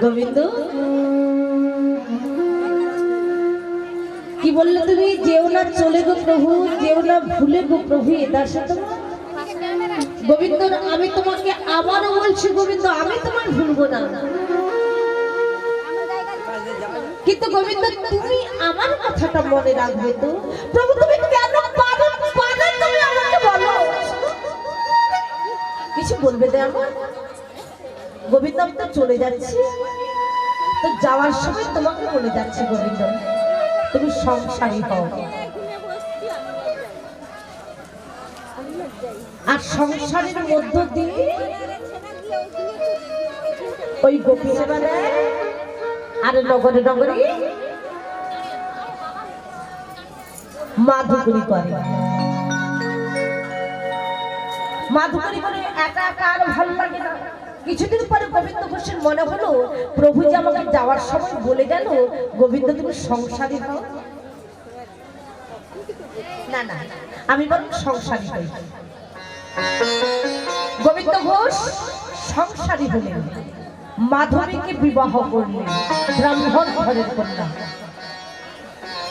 গোবিন্দ কি বললে তুমি? যেও না চলে গো প্রভু, যেও না ভুলে গো প্রভু এ দাসে তোমার। গোবিন্দ আমি তোমাকে আবারও বলছি গোবিন্দ, আমি তোমার ভুলবো না, কিন্তু গোবিন্দ তুমি আমার কথাটা মনে রাখবে তো। প্রভু তুমি কেন পাগল পাগল, তুমি আমাকে বলো, কিছু বলবে তো আমার? গোবিন্দ আমি তো চলে যাচ্ছি, তো যাওয়ার সময় তোমাকে বলে যাচ্ছি গোবিন্দ তুমি সংসারী হও, আর সংসারের মধ্য দিয়ে ওই গোপী সেবা দেয়, আর নগরে নগরে মাধুকরী করে। মাধুকরী করে একা একা আর ভালো লাগে না। কিছুদিন পরে গোবিন্দ ঘোষের মনে হলো প্রভু যে আমাকে যাওয়ার সময় বলে গেল গোবিন্দ তুমি সংসারী হও, না না আমি বরং সংসারী হই। গোবিন্দ ঘোষ সংসারী হলেন, মাধবীকে বিবাহ করলেন, ব্রাহ্মণ ঘরের কন্যা।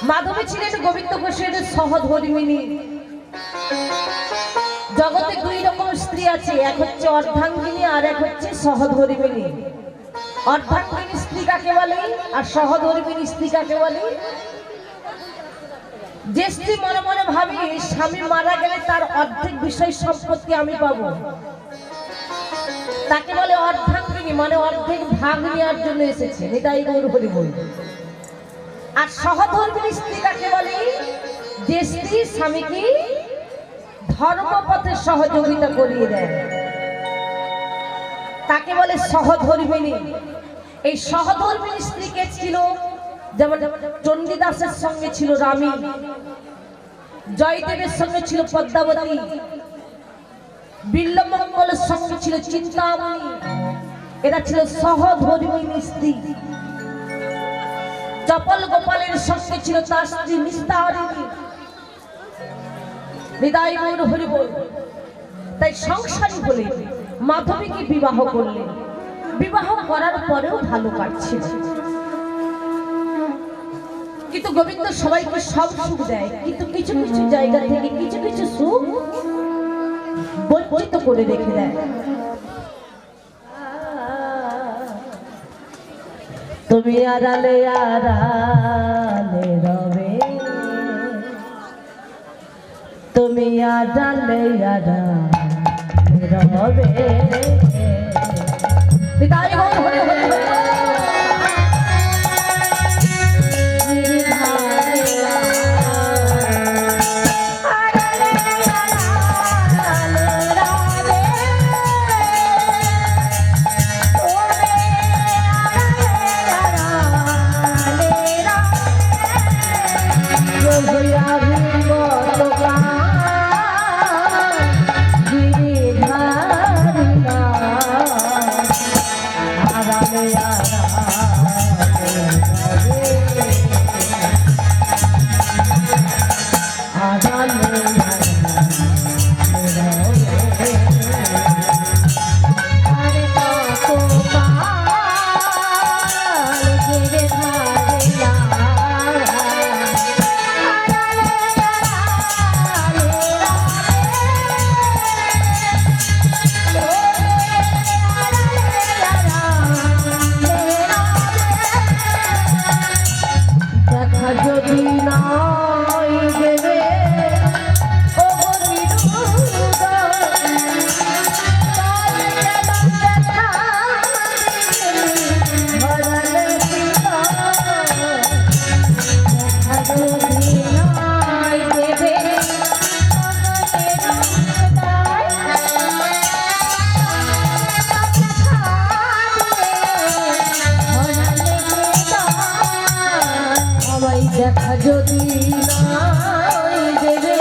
মাধবী ছিলেন গোবিন্দ ঘোষের সহধর্মিণী। জগতে দুই রকম স্ত্রী আছে, এক হচ্ছে অর্ধাঙ্গিনী আর এক হচ্ছে সহধর্মিণী। অর্ধাঙ্গিনী স্ত্রী কাকে বলে আর সহধর্মিণী স্ত্রী কাকে বলে? যে স্ত্রী মনে মনে ভাবি স্বামী মারা গেলে তার অর্ধেক বিষয় সম্পত্তি আমি পাবো, তাকে বলে অর্ধাঙ্গিনী, মানে অর্ধেক ভাগ নেওয়ার জন্য এসেছে, এটাই গৌর হরি বল। আর সহধর্মিণী স্ত্রী কাকে বলে? যে স্ত্রী স্বামীকে ধর্মপথে সহযোগিতা করিয়ে দেয়, তাকে বলে সহধর্মিণী। এই সহধর্মিণী স্ত্রীকে ছিল, যেমন চণ্ডীদাসের সঙ্গে ছিল রামী, জয়দেবের সঙ্গে ছিল পদ্মাবতী, বিল্লমঙ্গলের সঙ্গে ছিল চিন্তামণি, এরা ছিল সহধর্মিণী স্ত্রী। চপল গোপালের সঙ্গে ছিল তার স্ত্রী নিস্তারিণী। হৃদয় গৌর হরি বল। তাই সংসারী বলে মাধবীকে বিবাহ করলেন। বিবাহ করার পরেও ভালো কাটছে, কিন্তু গোবিন্দ সবাইকে সব সুখ দেয়, কিন্তু কিছু কিছু জায়গা থেকে কিছু কিছু সুখ বঞ্চিত করে রেখে দেয়। তুমি আড়ালে আড়ালে রবে, তুমি আড়ালে আড়ালে রবে। দেখা যদি দেবে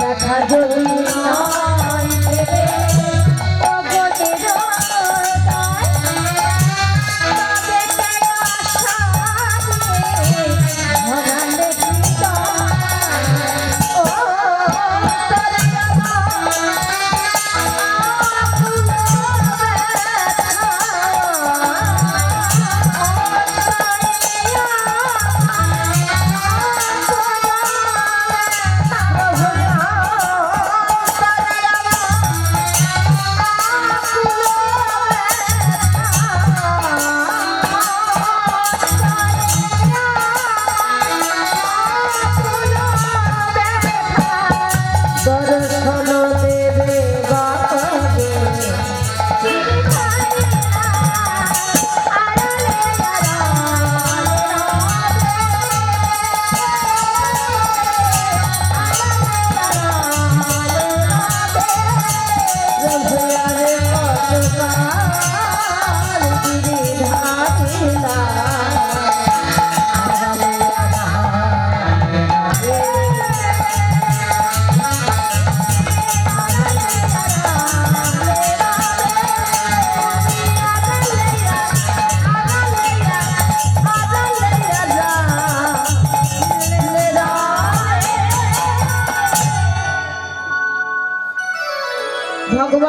দেখা যদি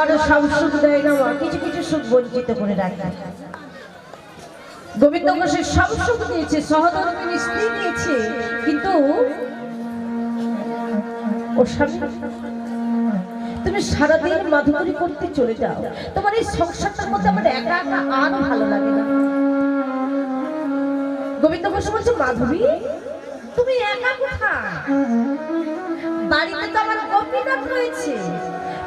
আর সব সুখ দেয় না, কিছু কিছু সুখ বঞ্চিত করে রাখে। গোবিন্দ ঘোষের সব সুখ দিয়েছে, সহধর্মী স্ত্রী দিয়েছে, কিন্তু ও স্বামী তুমি সারাদিন মাধুকরী করতে চলে যাও, তোমার এই সংসারটার মধ্যে আমার একা একা আর ভালো লাগে না। গোবিন্দ ঘোষ বলছে, মাধবী তুমি একা কোথায়? বাড়িতে তো আমার গোপীনাথ রয়েছে,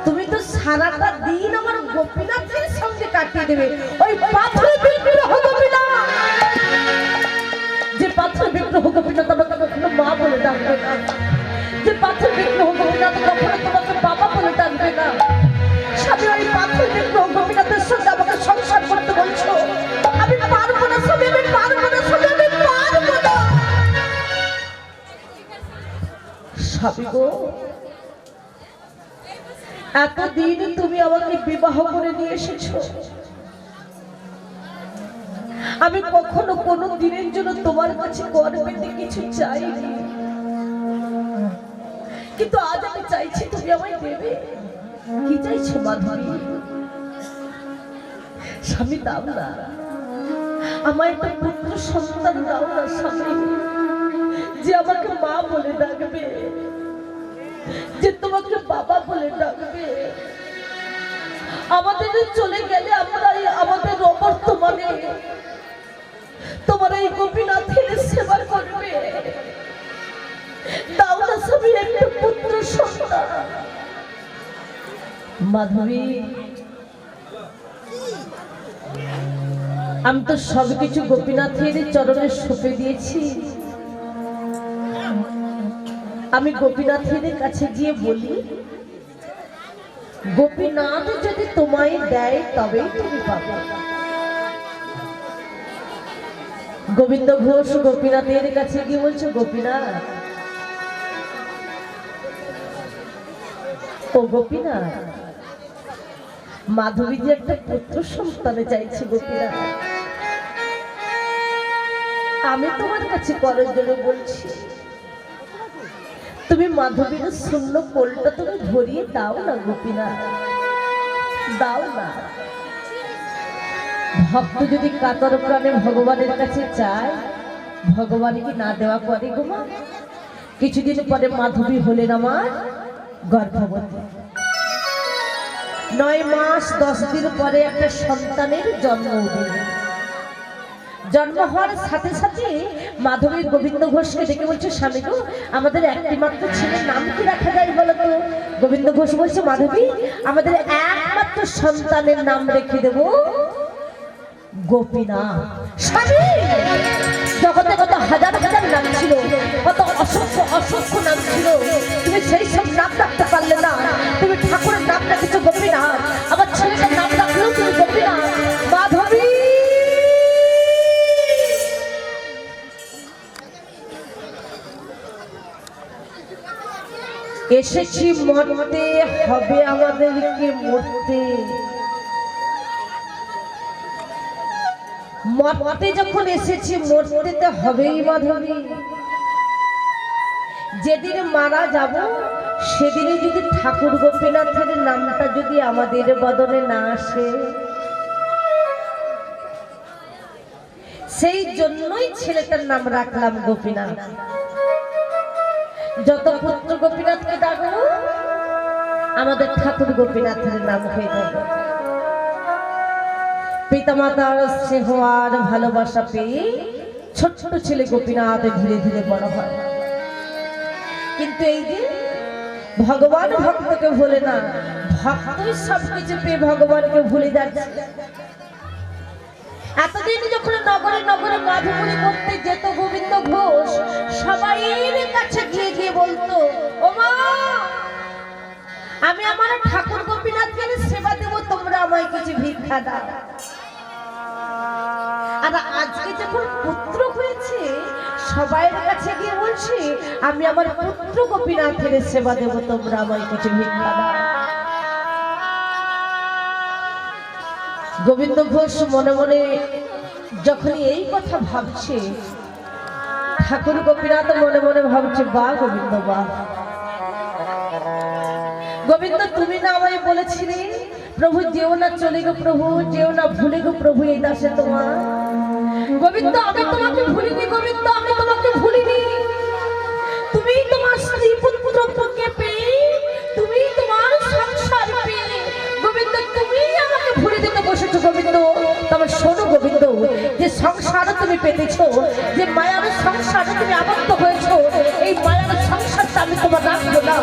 তুমি তো সারাটা দিন আমার গোপীনাথের সঙ্গে কাটিয়ে দেবে। ওই পাথরের বিগ্রহ গোপীনাথ, যে পাথরের বিগ্রহ গোপীনাথ আমাকে কখনো মা বলে ডাকবে না, যে পাথরের বিগ্রহ গোপীনাথ কখনো তোমাকে বাবা বলে ডাকবে না। স্বামী ওই পাথরের বিগ্রহ গোপীনাথের সঙ্গে আমাকে সংসার করতে বলছো, আমি পারবো না স্বামী, আমি পারবো না স্বামী, আমি পারবো না। স্বামী গো, এতদিন তুমি আমাকে বিবাহ করে নিয়ে এসেছো, আমি কখনো কোনো দিনের জন্য তোমার কাছে গর্বেতে কিছু চাইনি, কিন্তু আজ আমি চাইছি তুমি আমায় দেবে। কি চাইছো মাধবী? স্বামী দাও না, আমার একটা পুত্র সন্তান দাও না স্বামী, যে আমাকে মা বলে ডাকবে, যে তোমাকে বাবা বলে ডাকবে। আমাদের চলে গেলে আমরা আমাদের অবর্তমানে তোমার এই গোপীনাথের সেবা করবে। দাও না স্বামী একটা পুত্র সন্তান। মাধবী আমি তো সবকিছু গোপীনাথের চরণে সঁপে দিয়েছি, আমি গোপীনাথের কাছে গিয়ে বলি, গোপীনাথ যদি তোমায় দেয় তবেই তুমি পাবে। গোবিন্দ ঘোষ গোপীনাথের কাছে গিয়ে বলছে, গোপীনাথ, ও গোপীনাথ, মাধবী যে একটা পুত্র সন্তানে চাইছে গোপীনাথ, আমি তোমার কাছে করার জন্য বলছি, তুমি মাধবীর শূন্য কোলটা তুমি ধরিয়ে দাও না গোপীনাথ, দাও না। ভক্ত যদি কাতর প্রাণে ভগবানের কাছে চায়, ভগবান কি না দেওয়া করে গো মা? কিছুদিন পরে মাধবী হলেন আমার গর্ভবতী, 9 মাস 10 দিন পরে একটা সন্তানের জন্ম দিল। জন্ম হওয়ার সাথে সাথে মাধবী গোবিন্দ ঘোষকে ডেকে বলছে, স্বামী গো, আমাদের একটি মাত্র ছেলের নাম কি রাখা যায় বলো তো? গোবিন্দ ঘোষ বলছে, মাধবী আমাদের একমাত্র সন্তানের নাম রেখে দেব গোপীনাথ। স্বামী জগতে কত হাজার হাজার নাম ছিল, কত অসংখ্য অসংখ্য নাম ছিল, তুমি সেই সব নাম রাখতে পারলে না। তুমি ঠাকুরের নাম রাখেছো গোপীনাথ, আমার ছেলেটার নাম রাখলেও তুমি গোপীনাথ। মাধবী এসেছি মরতে হবে, আমাদেরকে মরতে। মরতে যখন এসেছি মরতে তো হবেই মাধবী। যেদিন মারা যাব সেদিনে যদি ঠাকুর গোপীনাথের নামটা যদি আমাদের বদনে না আসে, সেই জন্যই ছেলেটার নাম রাখলাম গোপীনাথ। যত পুত্র গোপীনাথকে ডাকবো আমাদের ঠাকুর গোপীনাথের নাম হয়ে যাবে। পিতামাতার স্নেহ আর ভালোবাসা পেয়ে ছোট্ট ছেলে গোপীনাথ ধীরে ধীরে বড় হয়। কিন্তু এই যে ভগবান ভক্তকে ভুলে না, ভক্তই সবকিছু পেয়ে ভগবানকে ভুলে যাচ্ছে। এতদিন যখন নগরে নগরে মাধুকরী করতে যেত গোবিন্দ ঘোষ, সবাইয়ের কাছে গিয়ে গিয়ে বলতো, ও মা, আমি আমার ঠাকুর গোপীনাথকে সেবা দেবো, তোমরা আমায় কিছু ভিক্ষা দাও। আর আজকে যখন পুত্র হয়েছে সবাইয়ের কাছে গিয়ে বলছি, আমি আমার পুত্র গোপীনাথের সেবা দেবো, তোমরা আমায় কিছু ভিক্ষা দাও। গোবিন্দ ঘোষ মনে মনে যখন এই কথা ভাবছে, ঠাকুর গোপীনাথ মনে মনে ভাবছে, বা গোবিন্দ, বা গোবিন্দ, তুমি না আমায় বলেছিলে প্রভু যেও না চলে গো, প্রভু যেও না ভুলে গো, প্রভু এই দাসে তোমার। গোবিন্দ আমি তোমাকে ভুলিনি, গোবিন্দ আমি তোমাকে ভুলিনি। তুমি তোমার স্ত্রী পুত্রকে পেয়ে, তুমি তোমার সংসার পেয়ে গোবিন্দ তুমি আমাকে ভুলে দিতে বসেছো গোবিন্দ। তবে শোনো গোবিন্দ, যে সংসার তুমি পেতেছো, যে মায়ার সংসার তুমি আবদ্ধ হয়েছো, এই মায়ার সংসারটা আমি তোমার রাখবো না।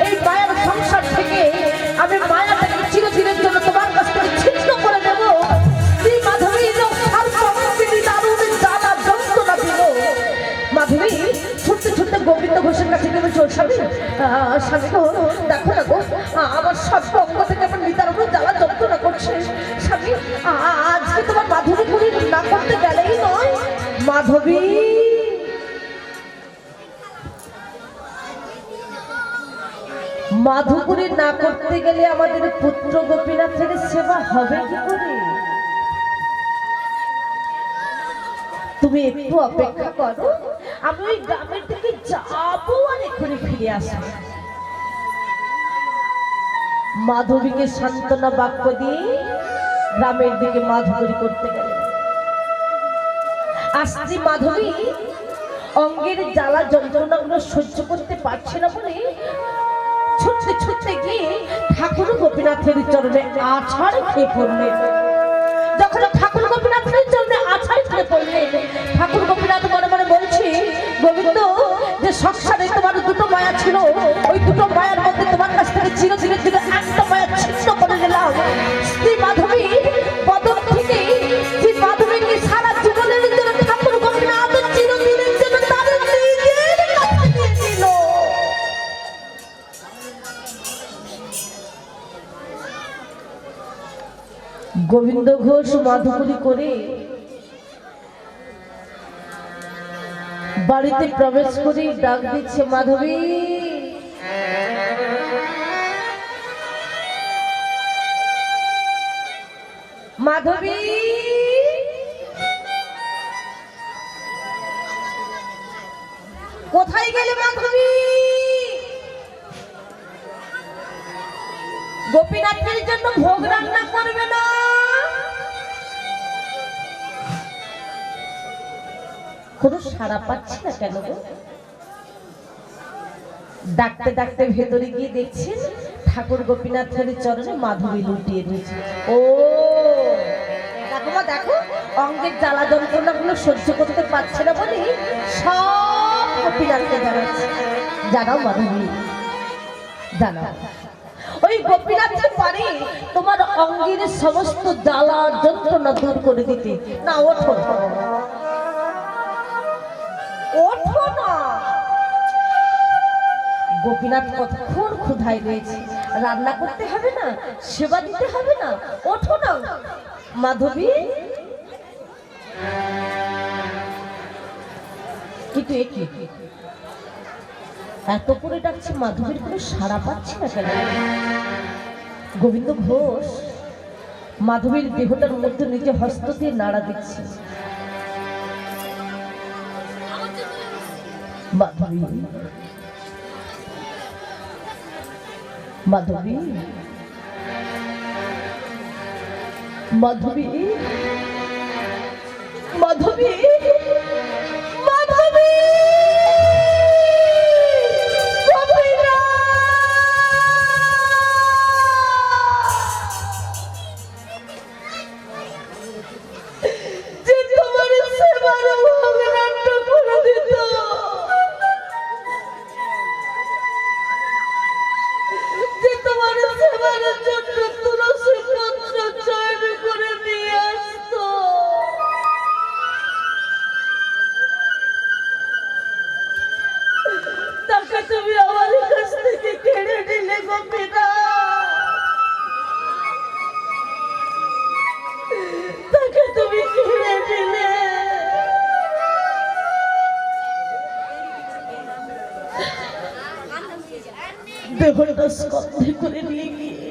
এই মায়ার সংসার থেকে আমি মায়াটাকে চিরদিনের জন্য তোমার কাছ থেকে ছিন্ন করে দেব। শ্রী মাধবী মাধবী ছুটতে ছুটতে গোবিন্দ ঘোষের কাছে গেলে চল স্বামী, স্বামী গো দেখো না গো, আমার সব অঙ্গ থেকে আমার নিতার উপর জ্বালা যন্ত্রণা করছে। স্বামী আজকে তোমার মাধবী পুরী না করতে গেলেই নয়। মাধবী মাধবপুরী না করতে গেলে আমাদের পুত্র গোপীনাথের সেবা হবে কি করে? তুমি একটু অপেক্ষা করো, আমি ওই গ্রামের দিকে যাবো আর এক্ষুনি ফিরে আসবো। মাধবীকে সান্ত্বনা বাক্য দিয়ে গ্রামের দিকে মাধবী করতে গেল। আসছি মাধবী অঙ্গের জ্বালা যন্ত্রণাগুলো সহ্য করতে পারছে না বলে ছুটতে ছুটতে গিয়ে ঠাকুর গোপীনাথের চরণে আছাড় খেয়ে পড়লেন। যখন ঠাকুর গোপীনাথের চরণে আছাড় খেয়ে পড়লেন, ঠাকুর গোপীনাথ মনে মনে বলছে, গোবিন্দ যে সংসারে তোমার দুটো মায়া ছিল, ওই দুটো মায়ার মধ্যে তোমার কাছ থেকে চিরদিনের জন্য একটা মায়া ছিন্ন করে গেলাম। শ্রী মাধবী বদন থেকে শ্রী মাধবীকে সারা জীবনের জন্য ঠাকুর গোপীনাথ চিরদিনের জন্য তার নিজের কাছে নিয়ে নিল। গোবিন্দ ঘোষ মাধবী করে বাড়িতে প্রবেশ করে ডাক দিচ্ছে, মাধবী মাধবী কোথায় গেলে মাধবী? গোপীনাথের জন্য ভোগ রান্না করবে না? কোনো সাড়া পাচ্ছি না কেন গো? ডাকতে ডাকতে ভেতরে গিয়ে দেখছেন ঠাকুর গোপীনাথের চরণে মাধবী লুটিয়ে দিয়েছে। ও দেখো মা দেখো, অঙ্গের জ্বালা যন্ত্রণাগুলো সহ্য করতে পারছে না বলে সব গোপীনাথকে জানাচ্ছে। জানাও মাধবী জানাও, ওই গোপীনাথের পারে তোমার অঙ্গের সমস্ত জ্বালা যন্ত্রণা দূর করে দিতে। না ওঠো ওঠো না। গোপীনাথ কতক্ষণ ক্ষুধায় রয়েছে, রান্না করতে হবে না, সেবা দিতে হবে না, ওঠো না মাধবী। কিন্তু এত করে ডাকছে, মাধবীর কোনো সাড়া পাচ্ছি না কেন? গোবিন্দ ঘোষ মাধবীর দেহটার মধ্যে নিজে হস্ত দিয়ে নাড়া দিচ্ছে। মাধবী মাধবী মাধবী মাধবী মাধবী দেহটা স্কন্ধে করে নিয়ে গিয়ে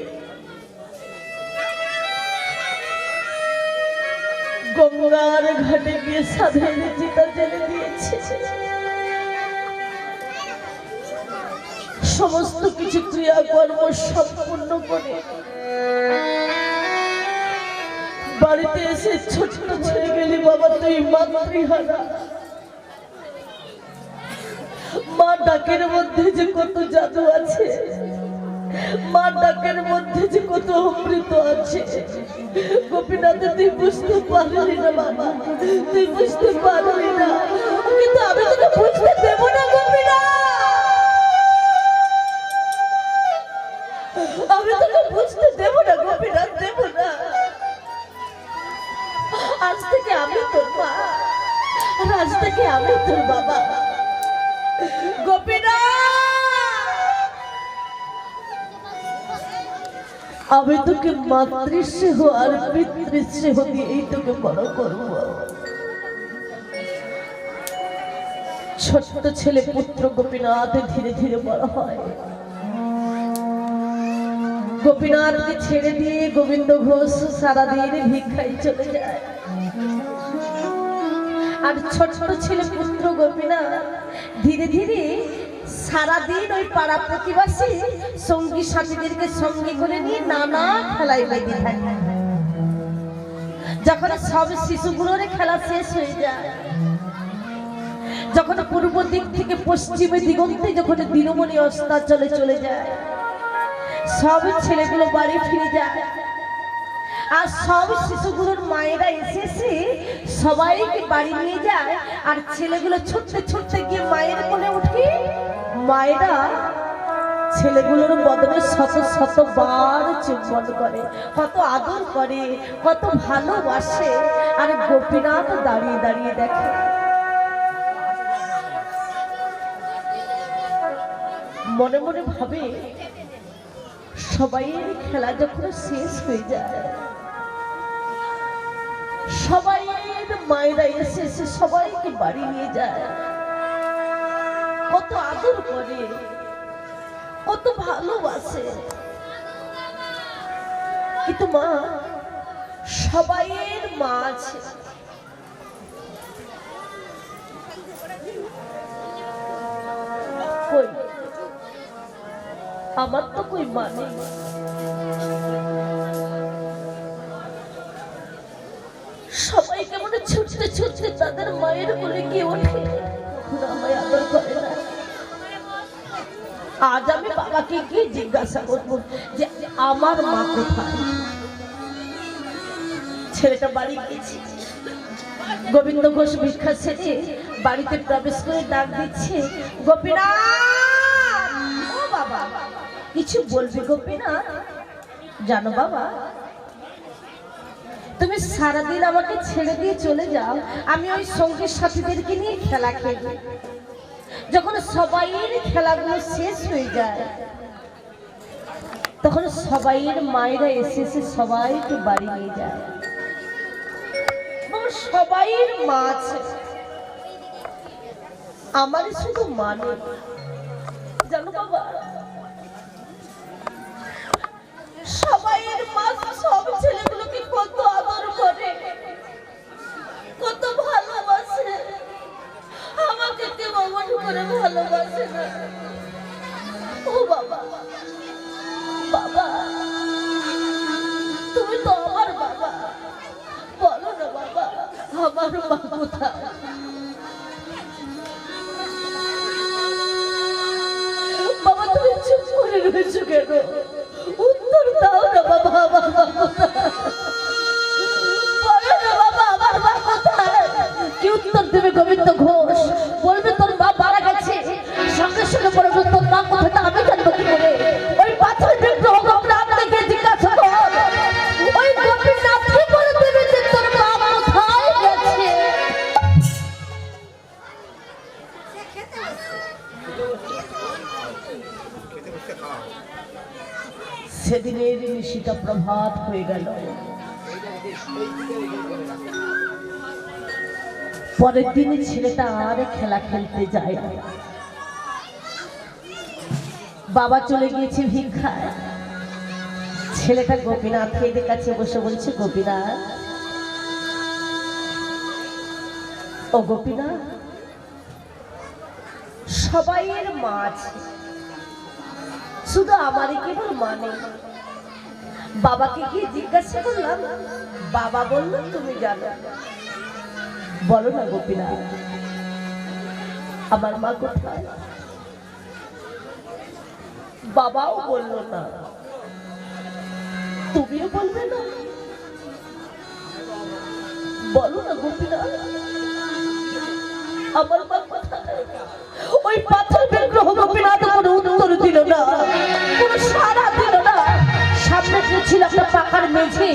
গঙ্গার ঘাটে গিয়ে সাধের চিতা জেলে দিয়েছে। সমস্ত কিছু ক্রিয়াকর্ম সম্পূর্ণ করে বাড়িতে এসে ছোট্ট হয়ে গেলি বাবা, তুই মাতৃহারা। মা ডাকের মধ্যে যে কত জাদু আছে, মা ডাকের মধ্যে যে কত অমৃত আছে, গোপীনাথ তুই বুঝতে পারলি না বাবা, তুই বুঝতে পারলি না। কিন্তু আমি তোকে বুঝতে দেব না গোপীনাথ, আমি তোকে বুঝতে দেব না গোপীনাথ, দেব না। আজ থেকে আমি তোর মা, আর আজ থেকে আমি তোর বাবা গোপীনাথ। আমি তোকে মাতৃস্নেহ আর পিতৃস্নেহ দিয়েই তোকে বড় করব। ছোট্ট ছেলে পুত্র গোপীনাথ ধীরে ধীরে বড় হয়। গোপীনাথকে ছেড়ে দিয়ে গোবিন্দ ঘোষ সারাদিন ভিক্ষায় চলে যায়। আর ছোট্ট ছেলে পুত্র গোপীনাথ ধীরে ধীরে সারাদিন ওই পাড়া প্রতিবাসী সঙ্গী সাথীদেরকে সঙ্গে করে নিয়ে নানা খেলায় বেঁধে থাকে। যখন সব শিশুগুলোর খেলা শেষ হয়ে যায়, যখন পূর্ব দিক থেকে পশ্চিমে দিগন্তে যখন দিনমণি অস্তাচলে চলে যায়, সব ছেলেগুলো বাড়ি ফিরে যায়। আর সব শিশুগুলোর মায়েরা এসে সবাইকে বাড়ি নিয়ে যায়। আর ছেলেগুলো ছুটতে ছুটতে গিয়ে মায়ের কোলে উঠে মায়েরা ছেলেগুলোর বদলে শত শত বার চুম্বন করে, কত আদর করে, কত ভালোবাসে। আর গোপীনাথ দাঁড়িয়ে দাঁড়িয়ে দেখে। মনে মনে ভাবে, সবাইয়ের খেলা যখন শেষ হয়ে যায়, সবাইয়ের মায়েরা এসে সবাইকে বাড়ি নিয়ে যায়, কত আদর করে, কত ভালোবাসে। কিন্তু মা, সবাইয়ের মা আছে, কই আমার তো কই মা নেই। সবাই কেমন ছুটতে ছুটতে তাদের মায়ের কোলে গিয়ে ওঠে, আমায় আদর করে না। আজ আমি বাবাকে গিয়ে জিজ্ঞাসা করবো যে আমার মা কোথায়। ছেলেটা বাড়ি গিয়েছে। গোবিন্দ ঘোষ ভিক্ষা সেরে বাড়িতে প্রবেশ করে ডাক দিচ্ছে, গোপীনাথ, ও বাবা, কিছু বলবে গোপীনাথ? জানো বাবা, তুমি সারাদিন আমাকে ছেড়ে দিয়ে চলে যাও, আমি ওই সঙ্গীর সাথীদেরকে নিয়ে খেলা খেলি। যখন সবাইয়ের খেলাগুলো শেষ হয়ে যায়, তখন সবাইয়ের মায়েরা এসে সবাইকে বাড়ি নিয়ে যায়। সবাইয়ের মা আছে, আমার শুধু মা নেই। জানো বাবা, সবাইয়ের মা সব ছেলেগুলোকে কত আদর করে, কত ভালোবাসে। আমাকে কেউ অমন করে ভালোবাসে না। ও বাবা, বাবা তুমি তো আমার বাবা, বলো না বাবা, আমার মা কোথায়? বাবা তুমি চুপ করে রয়েছো কেন? উত্তর দাও না বাবা, আমার মা কোথায়? বলো না বাবা, আমার মা কোথায়? কি উত্তর দেবে গোবিন্দ ঘোষ? বলবে তোর মা মারা গেছে। সঙ্গে সঙ্গে বলবে তোর মা কোথায়, আমি জানবো কি করে? ওই পাথরের বিগ্রহ গোপীনাথকে জিজ্ঞাসা কর, ওই গোপীনাথ কি করে দেবে যে তোর মা কোথায় গেছে? সেদিনের নিশিতা প্রভাত হয়ে গেল। পরের দিনে ছেলেটা আর খেলা খেলতে যায় না। বাবা চলে গিয়েছে ভিক্ষায়। ছেলেটা গোপীনাথের কাছে বসে বলছে, গোপীনাথ, ও গোপীনাথ, সবাইয়ের মা আছে, শুধু আমারই কেবল মা নেই। বাবাকে গিয়ে জিজ্ঞাসা করলাম, বাবা বলল তুমি জানো। বলো না গোপীনাথ, আমার মা কোথায়? বাবাও বলল না, তুমিও বলবে না। বলো না গোপীনাথ, আমার মা কোথায়? ওই পাথর বিগ্রহ গোপীনাথ কোনো উত্তর দিল না, কোনো সাড়া দিল না। সামনে ছিল একটা পাকার মেঝে,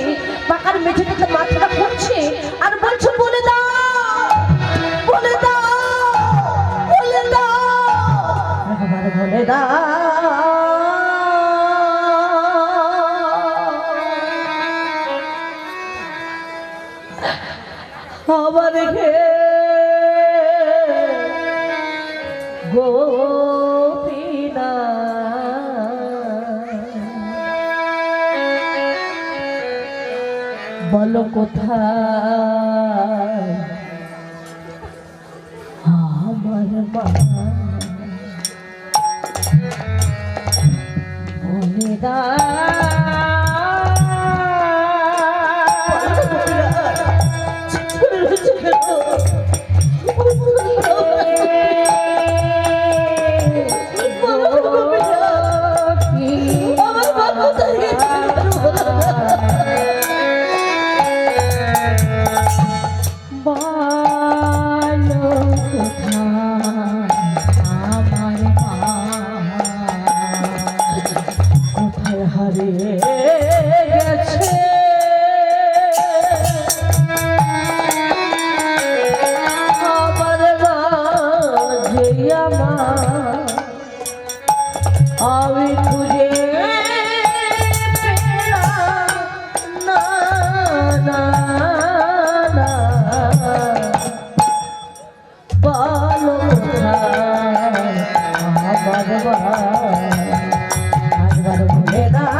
পাকার মেঝে থেকে মাথাটা পড়ছে আর বলছে, বলে দাও, বলে দাও, বলে দাও, একবার বলে দাও। আমার বলো কোথায় আমার মা? বলে আমি খুঁজে পেলাম না, না, না, বলো কোথায় আমার মা? একবার বলে দাও।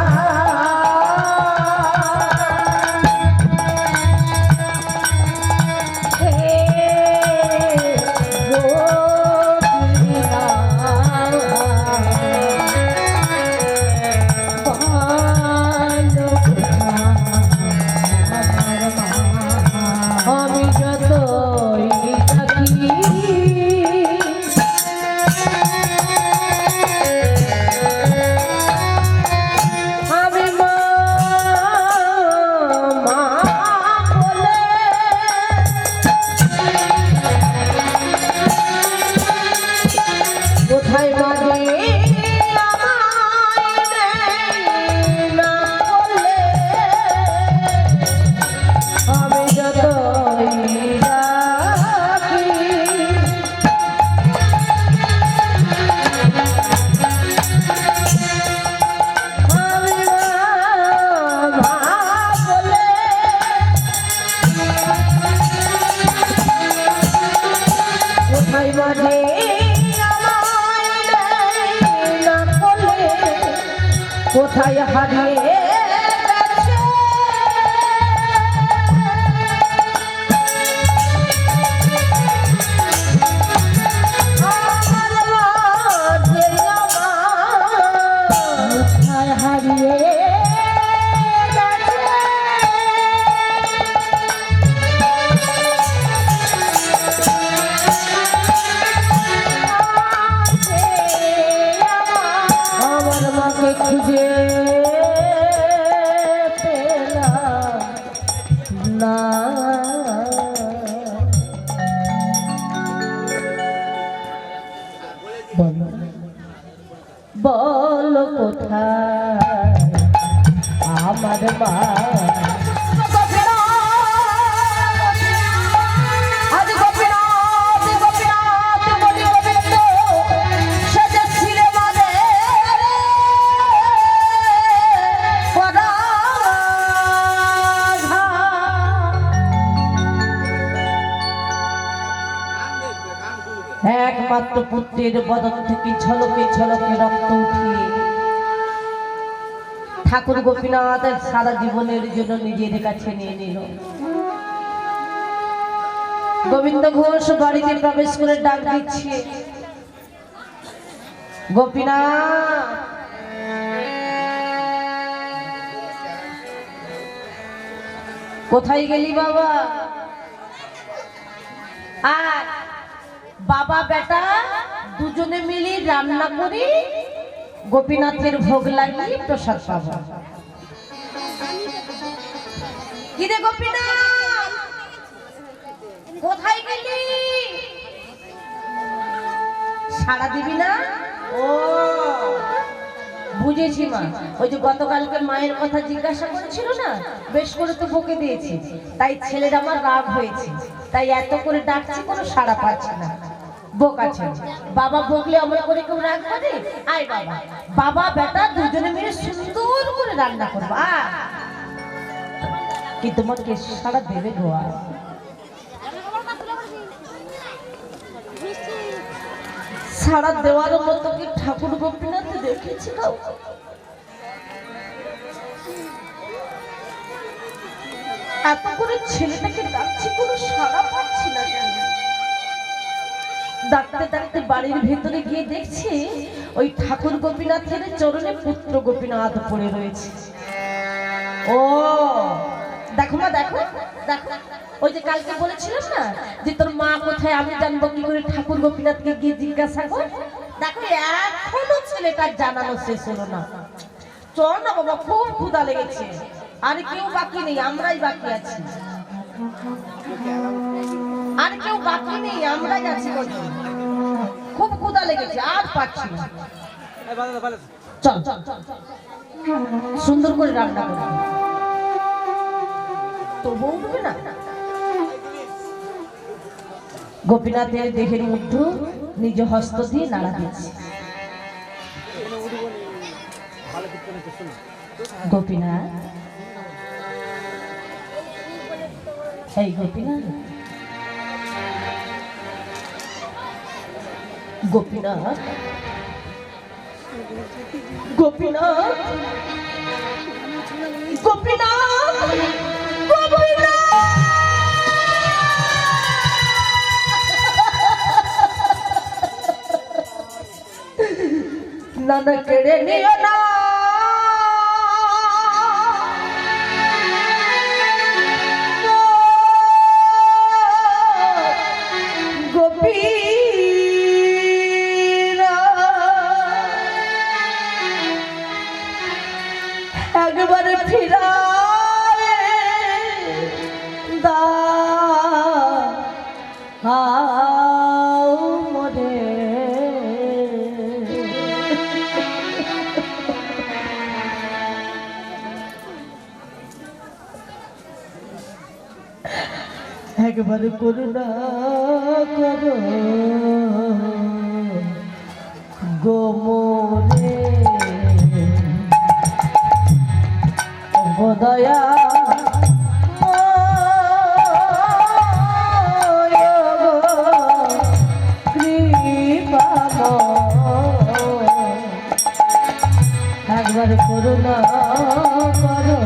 কোথায় হারিয়ে গেছে আমার মা, যে আমার কোথায় হারিয়ে গেছে। আমার মাকে খুঁজে না, বলো কোথায় আমার মা? একমাত্র পুত্রের বদন থেকে ঝলকে ঝলকে রক্ত উঠিয়ে ঠাকুর গোপীনাথ সারা জীবনের জন্য নিজের কাছে নিয়ে নিল। গোবিন্দ ঘোষ বাড়িতে প্রবেশ করে ডাক দিচ্ছে, গোপীনাথ কোথায় গেলি বাবা? আর বাবা বেটা দুজনে মিলে রান্না করি গোপীনাথের ভোগ লাগিয়ে প্রসাদ পাবো। কি রে গোপীনাথ, কোথায় গেলি? সাড়া দিবি না? ও বুঝেছি মা, ওই যে গতকালকে মায়ের কথা জিজ্ঞাসা করেছিল না, বেশ করে তো বকে দিয়েছি, তাই ছেলের আমার রাগ হয়েছে, তাই এত করে ডাকছি, কোনো সাড়া পাচ্ছে না। বোকাছে বাবা, বকলে আমার করে কেউ রাগ করে? আয় বাবা, বাবা বেটা দুজনে মিলে সুন্দর করে রান্না করবো, কি তোমাকে সাড়া দেবে গো? সাড়া দেওয়ার মতো কি ঠাকুর গোপীনাথ দেখেছি কাউকে? এত করে ছেলেটাকে ডাকছি, কোনো সাড়া পাচ্ছি না। ডাকতে ডাকতে বাড়ির ভেতরে গিয়ে দেখছি ওই ঠাকুর গোপীনাথের চরণে পুত্র গোপীনাথ পড়ে রয়েছে। ও দেখো মা, দেখো দেখো, ওই যে কালকে বলেছিলাম না যে তোর মা কোথায়, আমি জানবো কি করে? ঠাকুর গোপীনাথকে গিয়ে জিজ্ঞাসা কর। দেখো এখনো ছেলেটার জানানো শেষ হলো না। চল না বাবা, খুব ক্ষুধা লেগেছে, আর কেউ বাকি নেই, আমরাই বাকি আছি, আর কেউ বাকি নেই, আমরাই আছি। খুব ক্ষুধা লেগেছে, আর পাচ্ছি না। চল সুন্দর করে রান্না করি, তবু উঠবে না। গোপীনাথের দেহের মধ্যে নিজ হস্ত দিয়ে নাড়া দিচ্ছে। গোপীনাথ, এই গোপীনাথ, গোপীনাথ, গোপীনাথ, গোপীনাথ, নানা কেড়ে নিও না, একবারে ফিরায় দাও মরে। একবারে করুণা করো গোমরে, দয়া একবার করুণা করো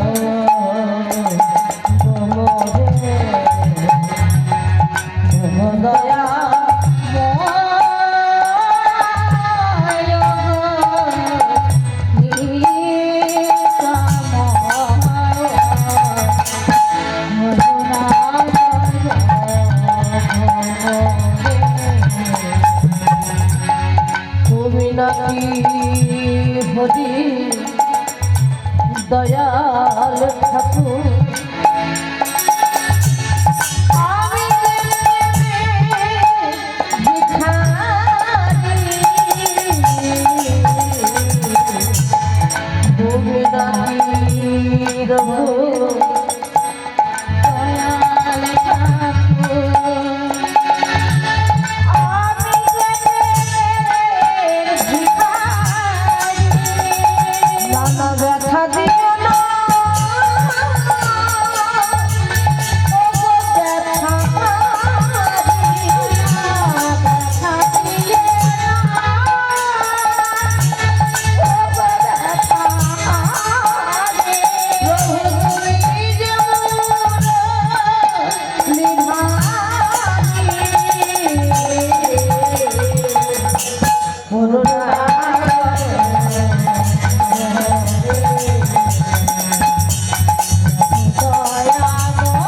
দয়া। হরি দয়াল ঠাকুর, দয়া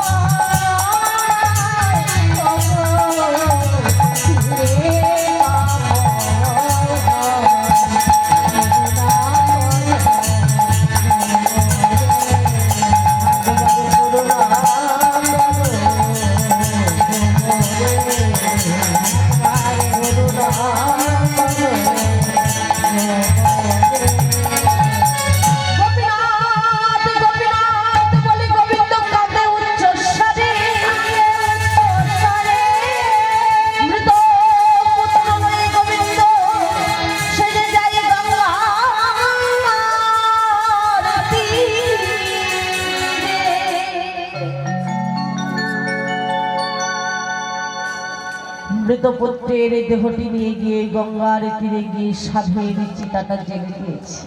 মৃতপুত্রের দেহটি নিয়ে গিয়ে গঙ্গার তীরে গিয়ে সাধের চিতাটা জেলে দিয়েছে।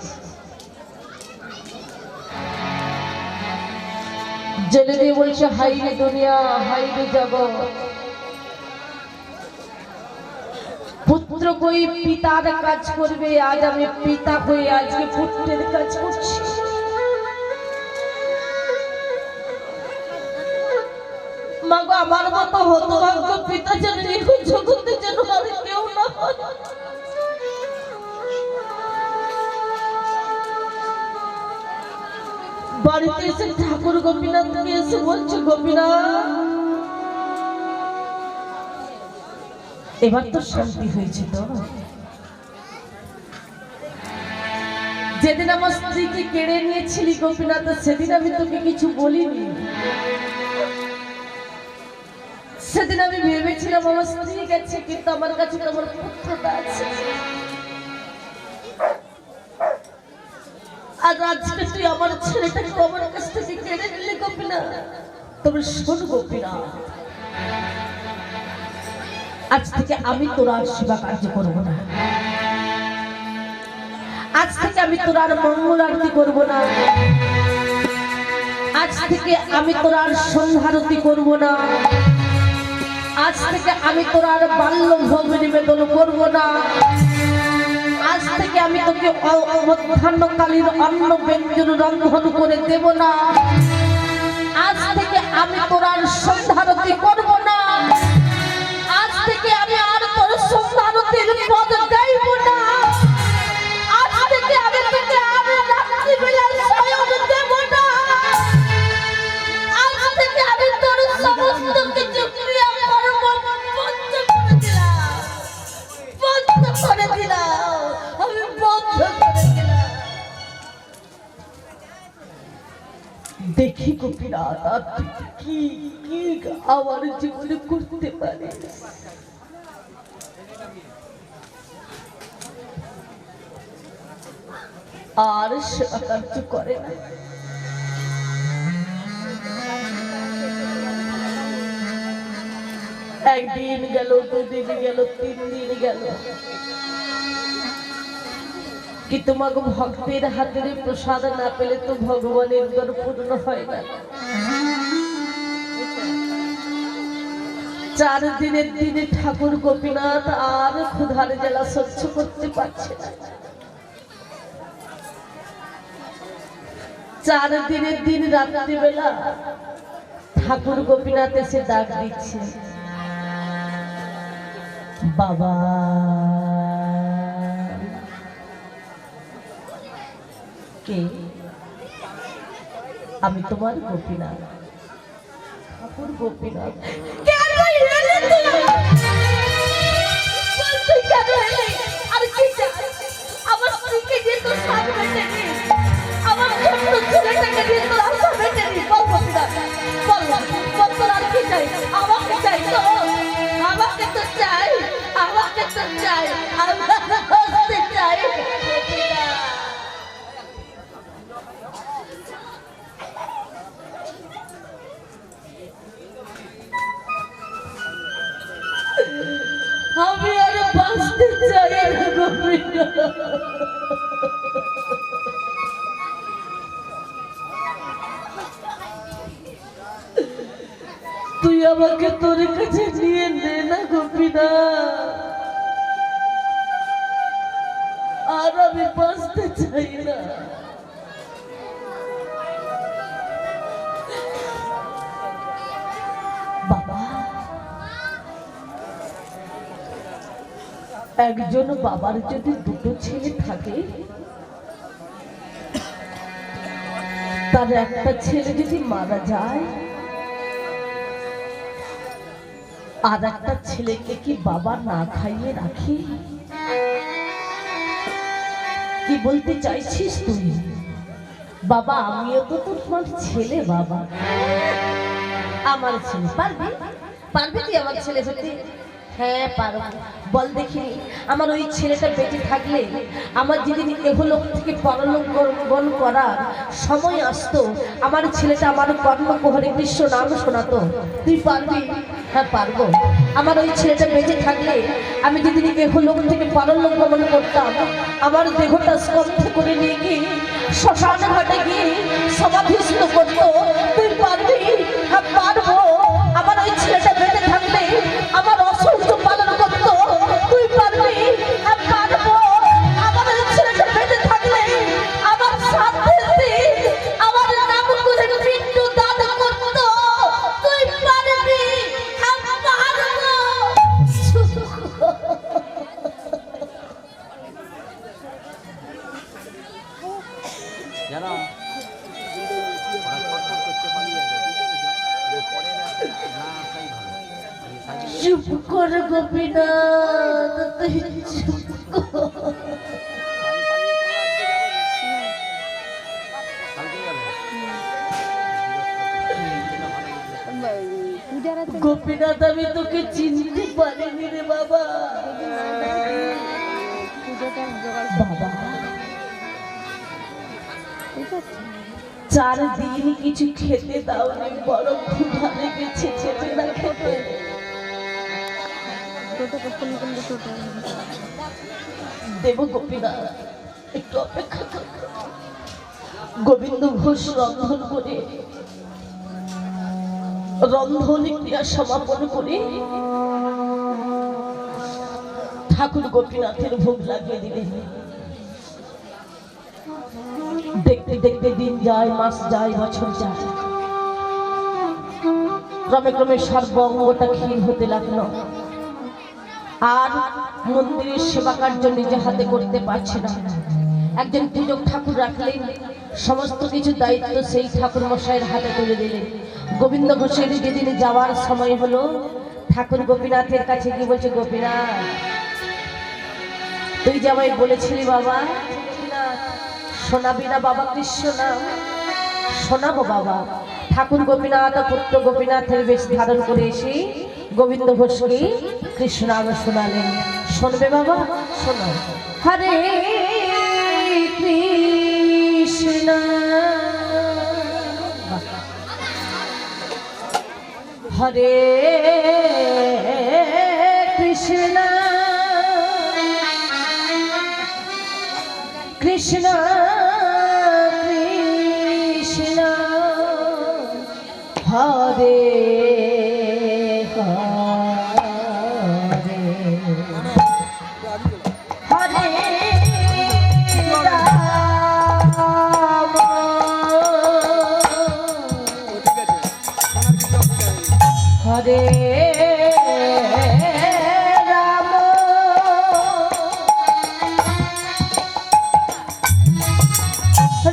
জেলে দিয়ে বলছে, হাই রে দুনিয়া, হাই রে জগৎ, পুত্র কই পিতার কাজ করবে, আজ আমি পিতা হয়ে আজকে পুত্রের কাজ করছি। মাগো, আমার মতো হতভাগ্য পিতা যেন জগতে যেন আর কেউ না হয়। বাড়িতে এসে ঠাকুর গোপীনাথকে এসে বলছে, গোপীনাথ এবার তো শান্তি হয়েছে তো? যেদিন আমার স্ত্রীকে কেড়ে নিয়েছিলি গোপীনাথ, সেদিন আমি তোকে কিছু বলিনি। সেদিন আমি ভেবেছিলাম আমার স্ত্রী গেছে, কিন্তু আমার কাছে তো আমার পুত্রটা আছে। আর আজকে তুই আমার ছেলেটাকে আমার কাছ থেকে কেড়ে নিলি গোপীনাথ। তবে শোন গোপীনাথ, আজ থেকে আমি তোর আর সেবা কার্য করবো না। আজ থেকে আমি তোর আর মঙ্গল আরতি করবো না। আজ থেকে আমি তোর আর সন্ধ্যারতি করবো না। আজ থেকে আমি তোর আর বাল্য ভোগ নিবেদন করবো না। আজ থেকে আমি তোকে মধ্যাহ্নকালীন অন্ন ব্যঞ্জন রন্ধন করে দেব না। আজ থেকে আমি তোর আর সন্ধ্যারতি করবো না। আজ থেকে আমি আর তোর সন্ধ্যারতির পদ গাইব না। আজ থেকে আমি তোকে আর রাত্রিবেলা শয়ন দেব না। আজ থেকে আমি তোর সমস্ত কিছু ক্রিয়াকর্ম বন্ধ করে দিলাম। বন্ধ করে দিলাম। আমি বন্ধ করে দিলাম। দেখি গোপীনাথ, আর কি কি আমার জীবনে করতে পারে। আর সেবা কার্য করে না। একদিন গেল, দুদিন গেল, 3 দিন গেল, কিন্তু মাগো ভক্তের হাতের প্রসাদ না পেলে তো ভগবানের দর পূর্ণ হয় না। 4 দিনের দিনে ঠাকুর গোপীনাথ আর ক্ষুধার জ্বালা সহ্য করতে পারছে না। 4 দিনের দিন রাত্রিবেলা ঠাকুর গোপীনাথ এসে ডাক দিচ্ছে, বাবা। কে? আমি তোমার গোপীনাথ। ঠাকুর গোপীনাথ, আর কি আমার স্ত্রীকে দিয়ে তো সাজ বেঁচে নি, আমার ছোট্ট ছেলেটাকে দিয়ে তো রাস্তা বেঁচে নি। বল গোপীনাথ, বল তোর আর কি চাই? আমাকে চাই তো, আমাকে তো চাই, আমাকে তো চাই, আমাকে চাই। আমি আর বাঁচতে চাই না গোপীনাথ। তুই আমাকে তোর কাছে নিয়ে নে না গোপীনাথ। আর আমি বাঁচতে চাই না। বাবা, একজন বাবার যদি 2 ছেলে থাকে, তার একটা ছেলে যদি মারা যায়, আর একটা ছেলেকে কি বাবা না খাইয়ে রাখে? কি বলতে চাইছিস তুই? বাবা, আমিও তো তোমার ছেলে। বাবা, আমার ছেলে। পারবি? পারবি তুই আমার ছেলে হতে? হ্যাঁ পারবো। বল দেখি, আমার ওই ছেলেটা বেঁচে থাকলে আমার যেদিন এহলোক থেকে পরলোক গমন করার সময় আসতো, আমার ছেলেটা আমার কর্ণকুহরে কৃষ্ণ নাম শোনাতো। তুই পারবি? হ্যাঁ পারবো। আমার ওই ছেলেটা বেঁচে থাকলে আমি যেদিন এহলোক থেকে পারলোক গমন করতাম, আমার দেহটা স্কন্ধ করে নিয়ে গিয়ে শ্মশান ঘাটে গিয়ে সমাধিস্থ করতো। তুই পারবি? হ্যাঁ পারবো। আমার ওই ছেলেটা বেঁচে থাকলে আমার অসুস্থ পালন করতো। তুই পারবি? হ্যাঁ পারবো। আমার ওই ছেলেটা বেঁচে থাকলে আমার সাথে আমার নাম করে মৃত্যু দান করতো। তুই পারবি? হ্যাঁ পারবো। চুপ কর গোপীনাথ, তুই চুপ কর। গোপীনাথ, আমি তোকে চিনতে পারিনি রে বাবা। বাবা 4 দিন কিছু খেতে দাওনি, বড় ক্ষুধা লেগেছে, খেতে না খেতে। দেব গোপীনাথ, একটু অপেক্ষা কর। গোবিন্দ ঘোষ রন্ধন করে রন্ধন ক্রিয়া সমাপন করে ঠাকুর গোপীনাথের ভোগ লাগিয়ে দিলেন। দেখতে দেখতে দিন যায়, মাস যায়, বছর যায়। ক্রমে ক্রমে সর্বঙ্গটা ক্ষীণ হতে লাগলো। আর মন্দিরের সেবা কার্য নিজে হাতে করতে পারছে না। একজন পূজক ঠাকুর রাখলেন, সমস্ত কিছু দায়িত্ব সেই ঠাকুর মশাইয়ের হাতে তুলে দিলেন। গোবিন্দ ঘোষের যেদিন যাওয়ার সময় হলো, ঠাকুর গোপীনাথের কাছে গিয়ে বলছে, গোপীনাথ, তুই যে আমায় বলেছিলি বাবা, শোনাবি না বাবা কৃষ্ণ নাম? শোনাবো বাবা। ঠাকুর গোপীনাথ পুত্র গোপীনাথের বেশ ধারণ করে এসে গোবিন্দ ঘোষকে কৃষ্ণ নাম শোনালেন। শুনবে বাবা? শোনো। হরে কৃষ্ণ হরে কৃষ্ণ কৃষ্ণ কৃষ্ণ হরে হরে হরে রাম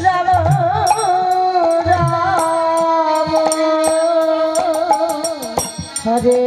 রাম রাম হরে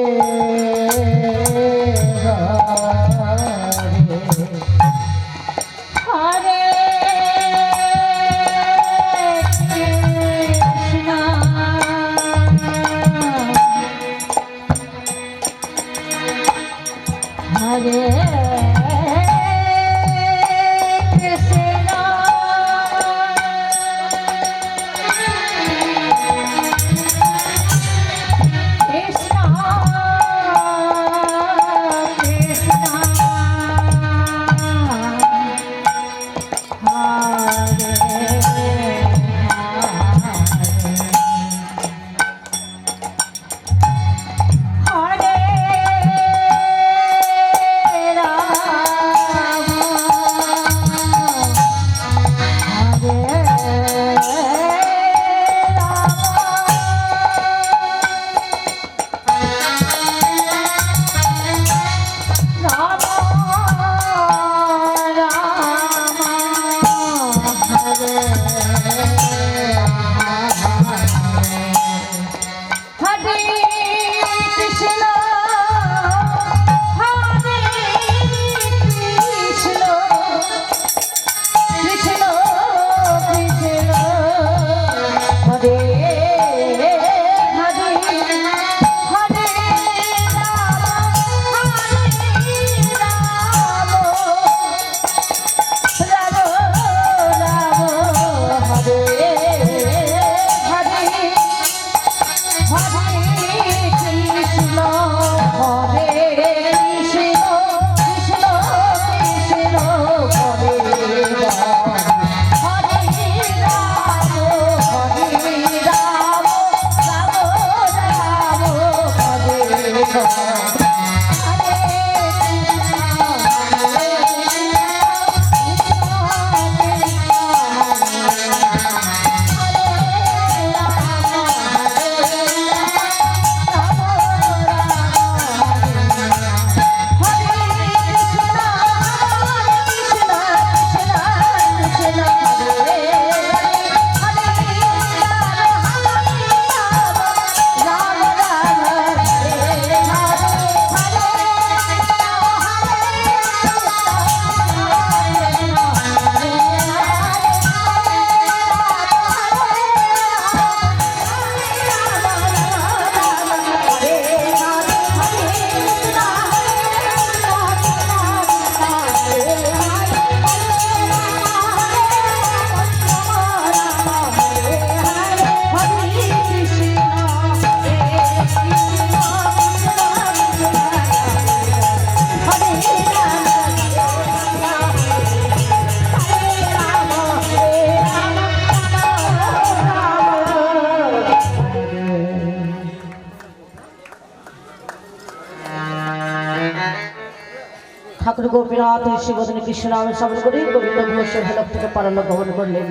ঠাকুর গোপীনাথ শিবদিনী কৃষ্ণ নামে শ্রবণ করি গোবিন্দ ঘোষের ভেলক থেকে পালন গ্রহণ করলেন।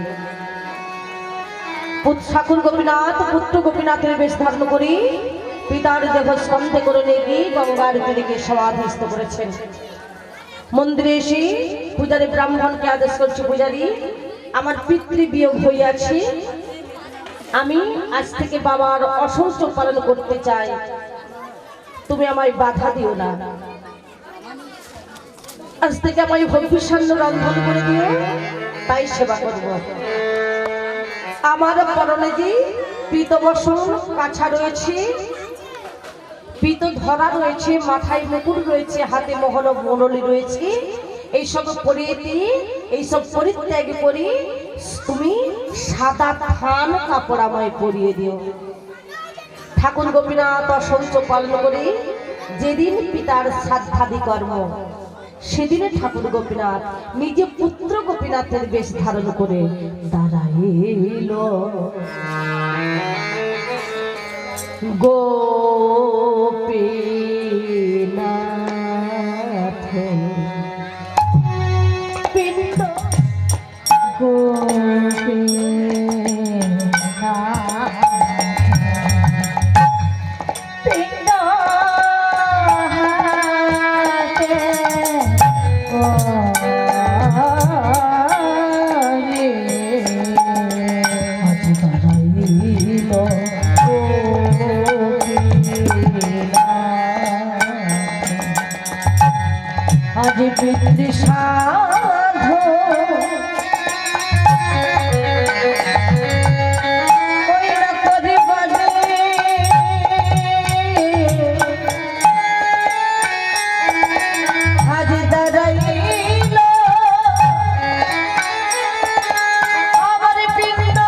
ঠাকুর গোপীনাথ পুত্র গোপীনাথের বেশ ধারণ করি পিতার দেহ স্কন্ধে করে নিয়ে গিয়ে গঙ্গার তীরে সমাধিস্থ করেছেন। মন্দিরে এসে পূজারী ব্রাহ্মণকে আদেশ করছে, পূজারী আমার পিতৃবিয়োগ হইয়াছে, আমি আজ থেকে বাবার অসৌচ পালন করতে চাই, তুমি আমায় বাধা দিও না। আজ থেকে আমায় ভবিষ্যান্ন রন্ধন করে দিও, তাই সেবা করব। আমার পরনে যে পীতবসন কাছা রয়েছে, পীত ধরা রয়েছে, মাথায় মুকুট রয়েছে, হাতে মোহন মণ্ডলী রয়েছে, এইসব পরিয়ে দিয়ে এইসব পরিত্যাগ করি তুমি সাদা থান কাপড় আমায় পরিয়ে দিও। ঠাকুর গোপীনাথ অসৌচ পালন করে যেদিন পিতার শ্রাদ্ধাদি কর্ম, সেদিনে ঠাকুর গোপীনাথ নিজে পুত্র গোপীনাথের বেশ ধারণ করে দাঁড়াইল। গোপীনাথ পিণ্ড আজ পিতৃ সাধু আজ দাঁড়াইল আমার পিণ্ড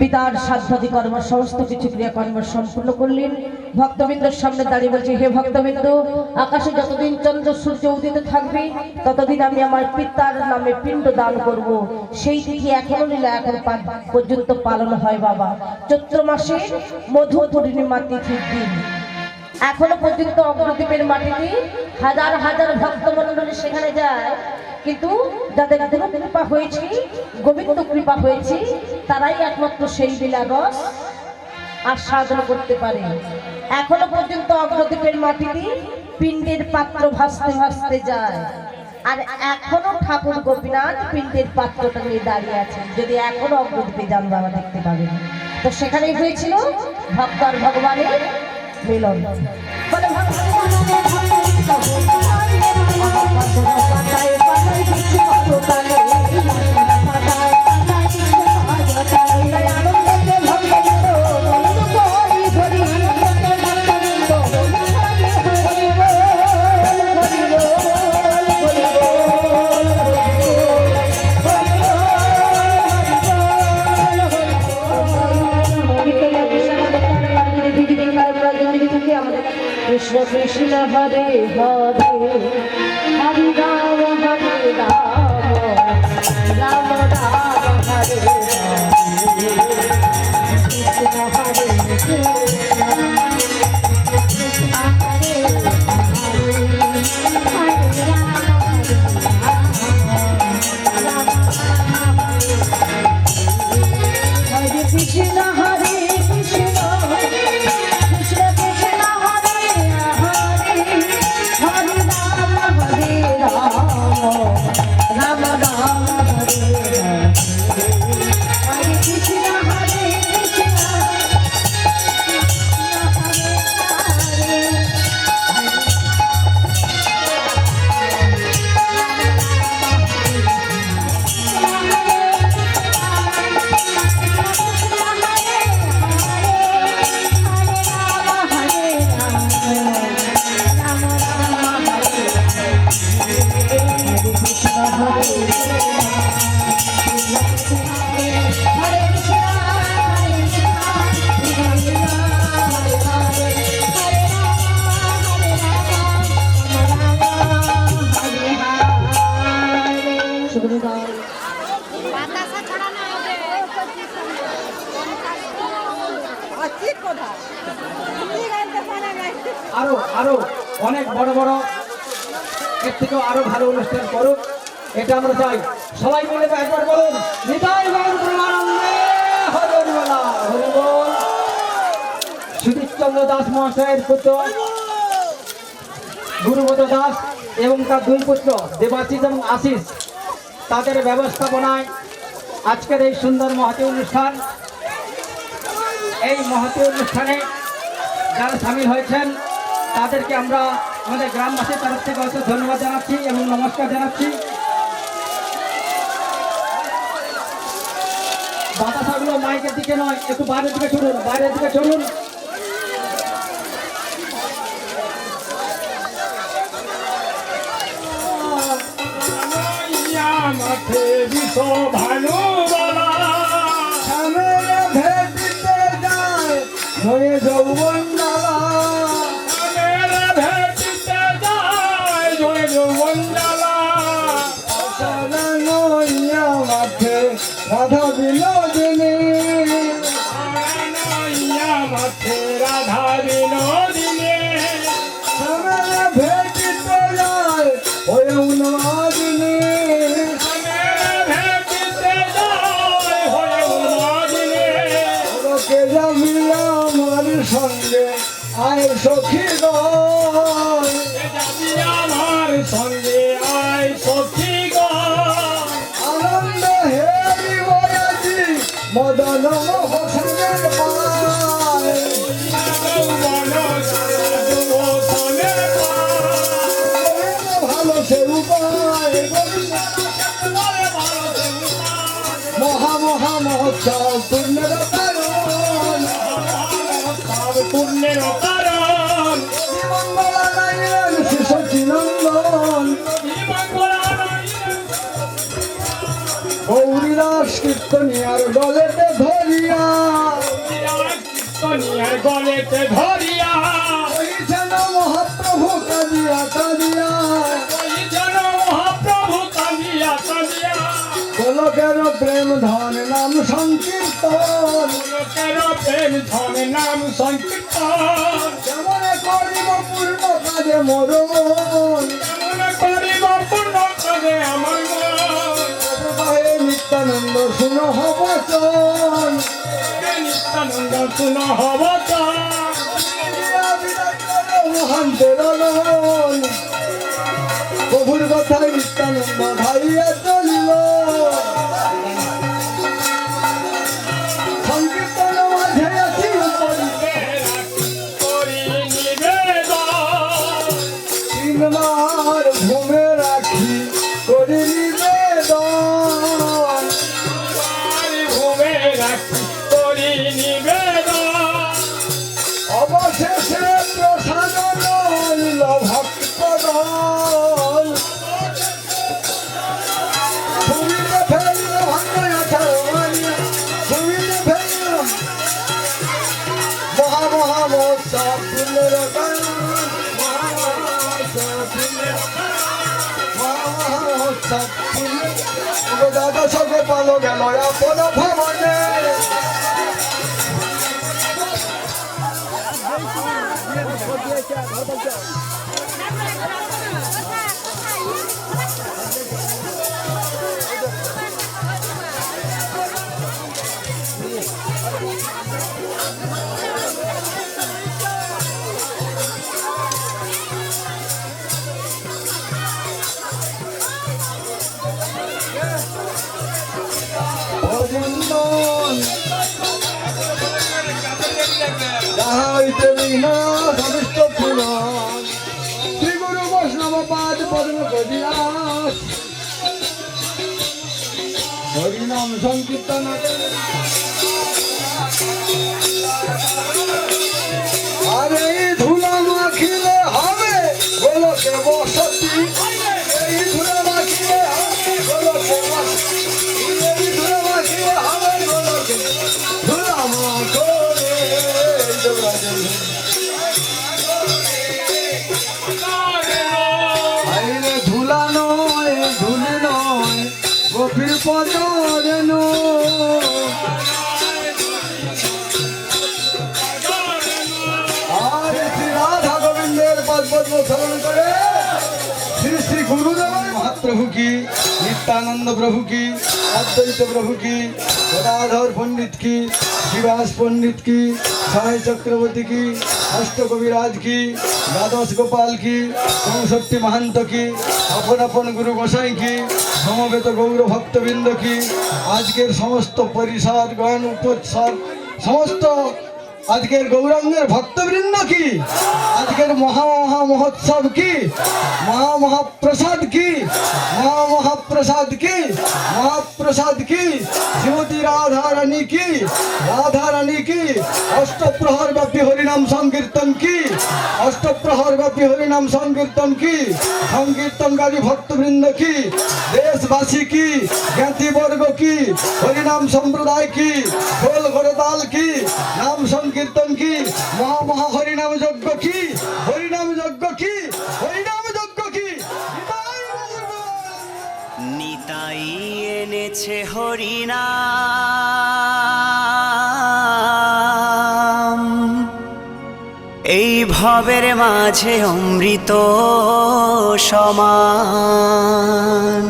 পিতার সাধ্যাদি কর্ম সমস্ত কিছু ক্রিয়াকর্ম সম্পূর্ণ করলেন। ভক্তবৃন্দের সামনে দাঁড়িয়ে বলছি, হে ভক্তবৃন্দ, আকাশে যতদিন চন্দ্র সূর্য উদিত থাকবে ততদিন আমি আমার পিতার নামে পিণ্ড দান করব। সেই তিথি এখনো লীলা এখন পর্যন্ত পালন হয় বাবা। চৈত্র মাসে মধু পূর্ণিমা তিথির দিন এখনো পর্যন্ত অগ্রদ্বীপের মাটিতে হাজার হাজার ভক্তমণ্ডলী সেখানে যায়, কিন্তু যাদের কৃপা হয়েছে, গোবিন্দ কৃপা হয়েছে, তারাই একমাত্র সেই লীলা রস আস্বাদন করতে পারে। এখনো পর্যন্ত অগ্রদ্বীপের মাটিতে পিণ্ডের পাত্র ভাসতে ভাসতে যায়, আর এখনো ঠাকুর গোপীনাথ পিণ্ডের পাত্রটা নিয়ে দাঁড়িয়ে আছেন। যদি এখনো অগ্রদ্বীপে যান বাবা দেখতে পাবেন। তো সেখানেই হয়েছিল ভক্ত আর ভগবানের মিলন। বলে কৃষ্ণ কৃষ্ণ হরে হরে হরে রাম হরে রাম রাম রাম হরে কৃষ্ণ হরে কৃষ্ণ হরে আরো আরো অনেক বড় বড় এর থেকেও আরো ভালো অনুষ্ঠান করুক, এটা আমরা চাই। সবাই মিলে একবার বলুন নিতাই গৌর প্রেমানন্দে হরি বল হরি বল। সুধীরচন্দ্র দাস মহাশয়ের পুত্র গুরুপদ দাস এবং তার দুই পুত্র দেবাশিস এবং আশিস, তাদের ব্যবস্থাপনায় আজকের এই সুন্দর মহতী অনুষ্ঠান। এই মহতী অনুষ্ঠানে যারা সামিল হয়েছেন তাদেরকে আমরা আমাদের গ্রামবাসীর তরফ থেকে হয়তো ধন্যবাদ জানাচ্ছি এবং নমস্কার জানাচ্ছি। বাতাসাগুলো মাইকের দিকে নয়, একটু বাইরের দিকে চলুন, বাইরের দিকে চলুন। ভালো হয়ে যৌবন ভেটিতে যায় জয় যৌবন মাঠে রাধা বিনোদিনী মাঠে রাধা বিনোদিনী ভেটিতে যায় হয়ে উন্মাদিনী ভেটিতে যায় হয়ে উন্মাদিনী লোকে যাবি আমার সঙ্গে আয় সখী গণ যাবি আমার সঙ্গে আয় সখী গণ আনন্দ হেরি বয়াজি মদন মোহনের পায় ভালো সে উপায় মহা মহা মহোৎসব পূর্ণের কারণ পূর্ণের কারণ সচিনন্দন গৌরীদাস কীর্তনিয়ার গলেতে ধরিয়া কীর্তনিয়ার গলেতে ধরিয়া যেন মহাপ্রভু কাঁদিয়া কাঁদিয়া যেন মহাপ্রভু কাঁদিয়া কাঁদিয়া গোলকের প্রেম ধন নাম সংকীর্তন গোলকের প্রেম ধন নাম সংকীর্তন কেমন করিব পূর্ণ কাজে মোর মন কেমন করিব পূর্ণ কাজে আমার মন নিত্য নিত্যানন্দ শুনহ বচন নিত্যানন্দ পুনঃ বচন মহান্তের অলন প্রভুর কথায় নিত্যানন্দ ধাইয়া চলিল সংকীর্তন মাঝে আছি করি নিবেদন তিনবার ঘুমে রাখি করি নিবেদন ভূমে রাখি করি নিবেদন অবশেষে প্রসাদন নিল ভক্তদল ভূমিতে ফেলিল ভাঙ্গয়া ছাড়িয়া ভূমিতে ফেলিল মহামহোৎসব ফুলের গান মহামহোৎসব ফুলের দাদা সঙ্গে পালো গেল আপন ভবনে অবন্দন যাহা হইতে বিঘ্ন সবিষ্ট ফুলন শ্রী গুরু বৈষ্ণব পাদ পদ্ম করিয়াস হরিনাম সংকীর্তন আরে এই ধুলা মাখিলে হবে গোলকে বসতি এই ধুলা মাখিলে হবে গোলকে বসতি এই ধুলা মাখিলে হবে গোলকে ধুলা মাখরে আইরে ধুলা নয় ধুলি নয় গোপীর পদ রেণ আর শ্রী রাধা গোবিন্দের পদ পদ্ম স্মরণ করে শ্রী শ্রী গুরুদেবের মহাপ্রভু কি নিত্যানন্দ প্রভু কি অদ্বৈত প্রভু কি গদাধর পণ্ডিত কি শিবাস পণ্ডিত কি সাই চক্রবর্তী কি অষ্টকবিরাজ কি দ্বাদশ গোপাল কি ৬৪ মাহান্ত কি আপন আপন গুরু গোসাই কি সমবেত গৌর ভক্তবৃন্দ কি আজকের সমস্ত পরিষদ গণ উপোৎসব সমস্ত আজকের গৌরাঙ্গের ভক্তবৃন্দ কি আজকের মহামহোৎসব কি মহাপ্রসাদ কি মহাপ্রসাদ কি মহাপ্রসাদ কি শ্রীমতী রাধারানী কি রাধারানী কি অষ্টপ্রহর ব্যাপী হরিনাম সংকীর্তন কি অষ্টপ্রহর ব্যাপী হরিনাম সংকীর্তন কি সংকীর্তনকারী ভক্তবৃন্দ কি দেশবাসী কি জ্ঞাতিবর্গ কি হরিনাম সম্প্রদায় কি ঢোল ঘোড়তাল কি নাম সংকীর্তন কি মহা হরিনাম যজ্ঞ কি হরিনাম যজ্ঞ কি হরিনাম যজ্ঞ কি নিতাই এনেছে হরিনাম এই ভবের মাঝে অমৃত সমান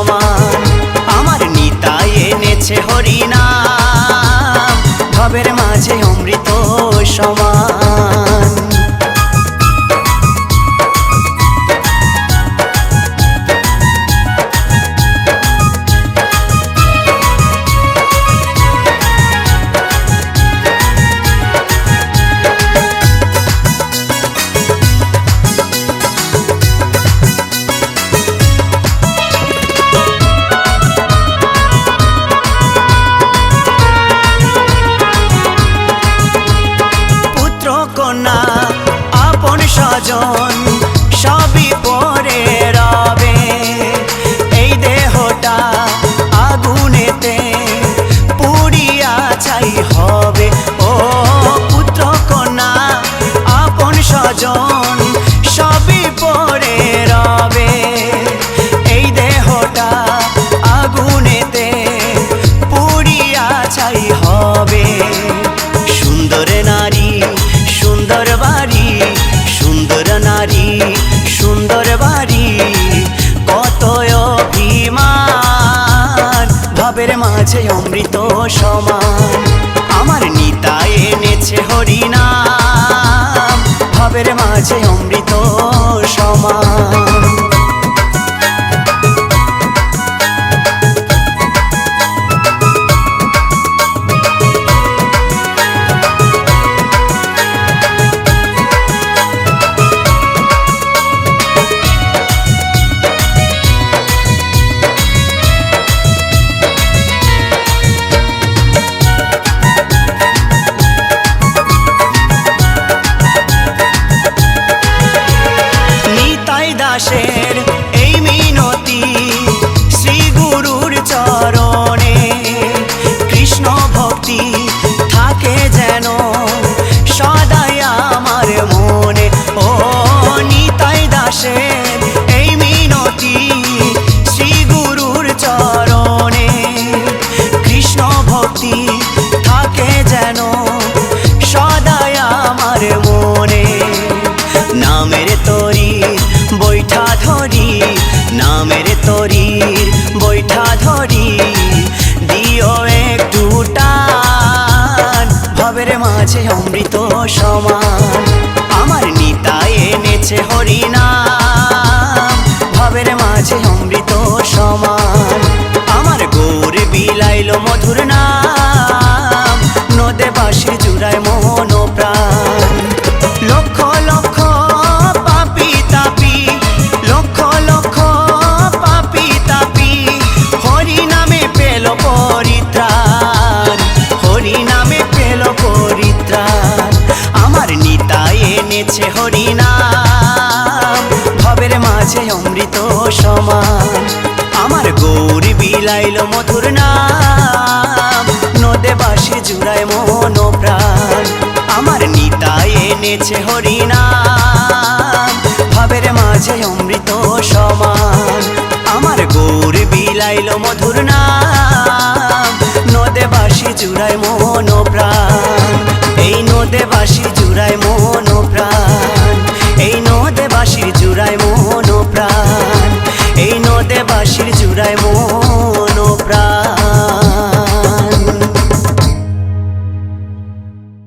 সমান। আমার নিতাই এনেছে হরিনাম, ভবের মাঝে অমৃত সমান। আপন স্বজন সবই পরে রবে, এই দেহটা আগুনেতে পুড়িয়া ছাই হবে। ও পুত্র কন্যা আপন স্বজন সবই পরে রবে, এই দেহটা আগুনেতে পুড়িয়া ছাই হবে। সুন্দর নারী সুন্দর বাড়ি, সুন্দর নারী সুন্দর বাড়ি, কত অভিমান, ভবের মাঝে অমৃত সমান। আমার নিতাই এনেছে হরিনাম, ভবের মাঝে অমৃত সমান। দাসের এই মিনতি শ্রী গুরুর চরণে, কৃষ্ণ ভক্তি থাকে যেন সদাই আমার মনে। ও নিতাই দাসের এই মিনতি শ্রী গুরুর চরণে, কৃষ্ণ ভক্তি থাকে যেন সদাই আমার মনে। নামের তরি বৈঠা ধরি, নামের তরির বৈঠা ধরি, দিও একটু টান, ভবের মাঝে অমৃত সমান। আমার নিতাই এনেছে হরিনাম, ভবের মাঝে অমৃত সমান। আমার গৌর বিলাইল মধুর নাম, নদে বাঁশি জুড়ায় মন প্রাণ। লক্ষ লক্ষ পাপি তাপি, লক্ষ লক্ষ পাপি তাপি, হরি নামে পেল পরিত্রাণ, হরি নামে পেল পরিত্রাণ। আমার নিতাই এনেছে হরিনাম, ভবের মাঝে অমৃত সমান। আমার গৌর বিলাইল মধুর নাম, নদে বাঁশি জুড়ায় মন প্রাণ। আমার নিতাই এনেছে হরিনাম, ভবের মাঝে অমৃত সমান। আমার গৌর বিলাইল মধুর নাম, নদে বাঁশি জুড়ায় মন প্রাণ, এই নদে বাঁশি